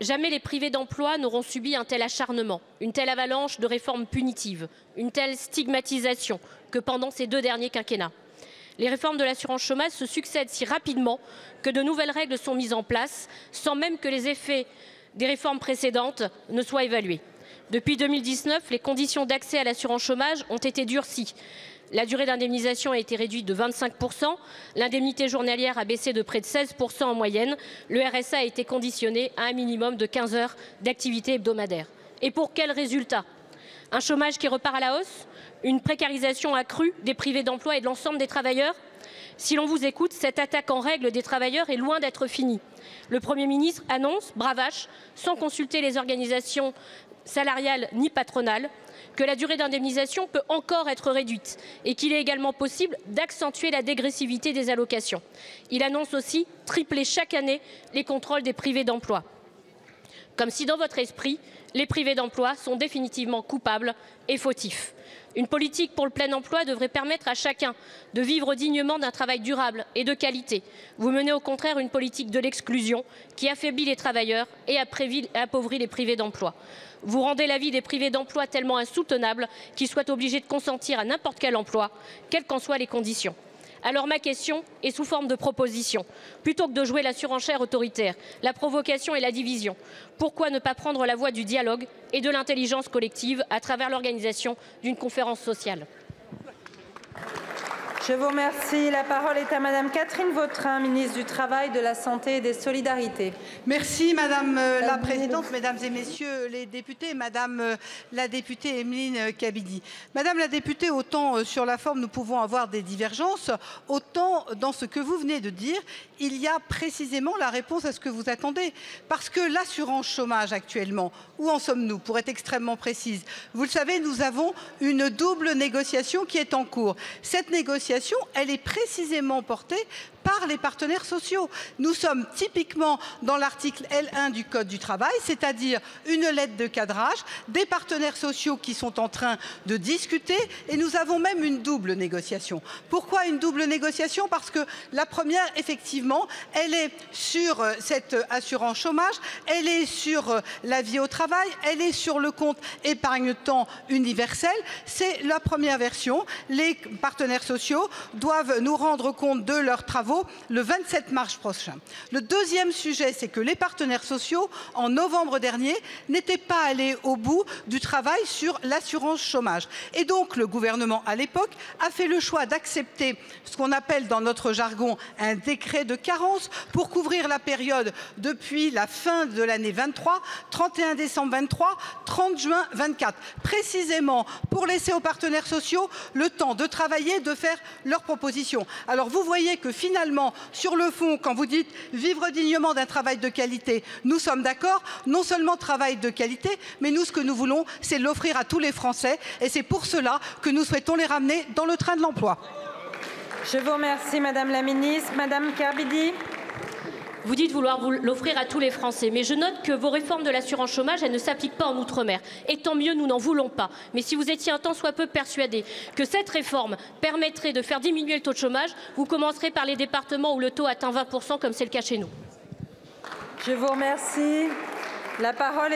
Jamais les privés d'emploi n'auront subi un tel acharnement, une telle avalanche de réformes punitives, une telle stigmatisation que pendant ces 2 derniers quinquennats. Les réformes de l'assurance chômage se succèdent si rapidement que de nouvelles règles sont mises en place, sans même que les effets des réformes précédentes ne soient évalués. Depuis 2019, les conditions d'accès à l'assurance chômage ont été durcies. La durée d'indemnisation a été réduite de 25%, l'indemnité journalière a baissé de près de 16% en moyenne, le RSA a été conditionné à un minimum de 15 heures d'activité hebdomadaire. Et pour quel résultat? Un chômage qui repart à la hausse? Une précarisation accrue des privés d'emploi et de l'ensemble des travailleurs? Si l'on vous écoute, cette attaque en règle des travailleurs est loin d'être finie. Le Premier ministre annonce, bravache, sans consulter les organisations salariales ni patronales, que la durée d'indemnisation peut encore être réduite et qu'il est également possible d'accentuer la dégressivité des allocations. Il annonce aussi tripler chaque année les contrôles des privés d'emploi. Comme si dans votre esprit, les privés d'emploi sont définitivement coupables et fautifs. Une politique pour le plein emploi devrait permettre à chacun de vivre dignement d'un travail durable et de qualité. Vous menez au contraire une politique de l'exclusion qui affaiblit les travailleurs et appauvrit les privés d'emploi. Vous rendez la vie des privés d'emploi tellement insoutenable qu'ils soient obligés de consentir à n'importe quel emploi, quelles qu'en soient les conditions. Alors ma question est sous forme de proposition. Plutôt que de jouer la surenchère autoritaire, la provocation et la division, pourquoi ne pas prendre la voie du dialogue et de l'intelligence collective à travers l'organisation d'une conférence sociale? Je vous remercie. La parole est à Madame Catherine Vautrin, ministre du Travail, de la Santé et des Solidarités. Merci Madame la Présidente, Mesdames et Messieurs les députés, Madame la députée Emeline Kabidi. Madame la députée, autant sur la forme nous pouvons avoir des divergences, autant dans ce que vous venez de dire, il y a précisément la réponse à ce que vous attendez. Parce que l'assurance chômage actuellement, où en sommes-nous? Pour être extrêmement précise, vous le savez, nous avons une double négociation qui est en cours. Cette négociation, elle est précisément portée par les partenaires sociaux. Nous sommes typiquement dans l'article L1 du Code du travail, c'est-à-dire une lettre de cadrage, des partenaires sociaux qui sont en train de discuter et nous avons même une double négociation. Pourquoi une double négociation? Parce que la première, effectivement, elle est sur cette assurance chômage, elle est sur la vie au travail, elle est sur le compte épargne-temps universel. C'est la première version. Les partenaires sociaux doivent nous rendre compte de leurs travaux le 27 mars prochain. Le deuxième sujet, c'est que les partenaires sociaux, en novembre dernier, n'étaient pas allés au bout du travail sur l'assurance chômage. Et donc, le gouvernement, à l'époque, a fait le choix d'accepter ce qu'on appelle dans notre jargon un décret de carence pour couvrir la période depuis la fin de l'année 23, 31 décembre 23, 30 juin 24, précisément pour laisser aux partenaires sociaux le temps de travailler, de faire leurs propositions. Alors, vous voyez que finalement, sur le fond, quand vous dites vivre dignement d'un travail de qualité, nous sommes d'accord, non seulement travail de qualité, mais nous, ce que nous voulons, c'est l'offrir à tous les Français et c'est pour cela que nous souhaitons les ramener dans le train de l'emploi. Je vous remercie, Madame la Ministre. Madame Kabidi. Vous dites vouloir l'offrir à tous les Français, mais je note que vos réformes de l'assurance chômage, elles ne s'appliquent pas en Outre-mer. Et tant mieux, nous n'en voulons pas. Mais si vous étiez un tant soit peu persuadé que cette réforme permettrait de faire diminuer le taux de chômage, vous commencerez par les départements où le taux atteint 20%, comme c'est le cas chez nous. Je vous remercie. La parole est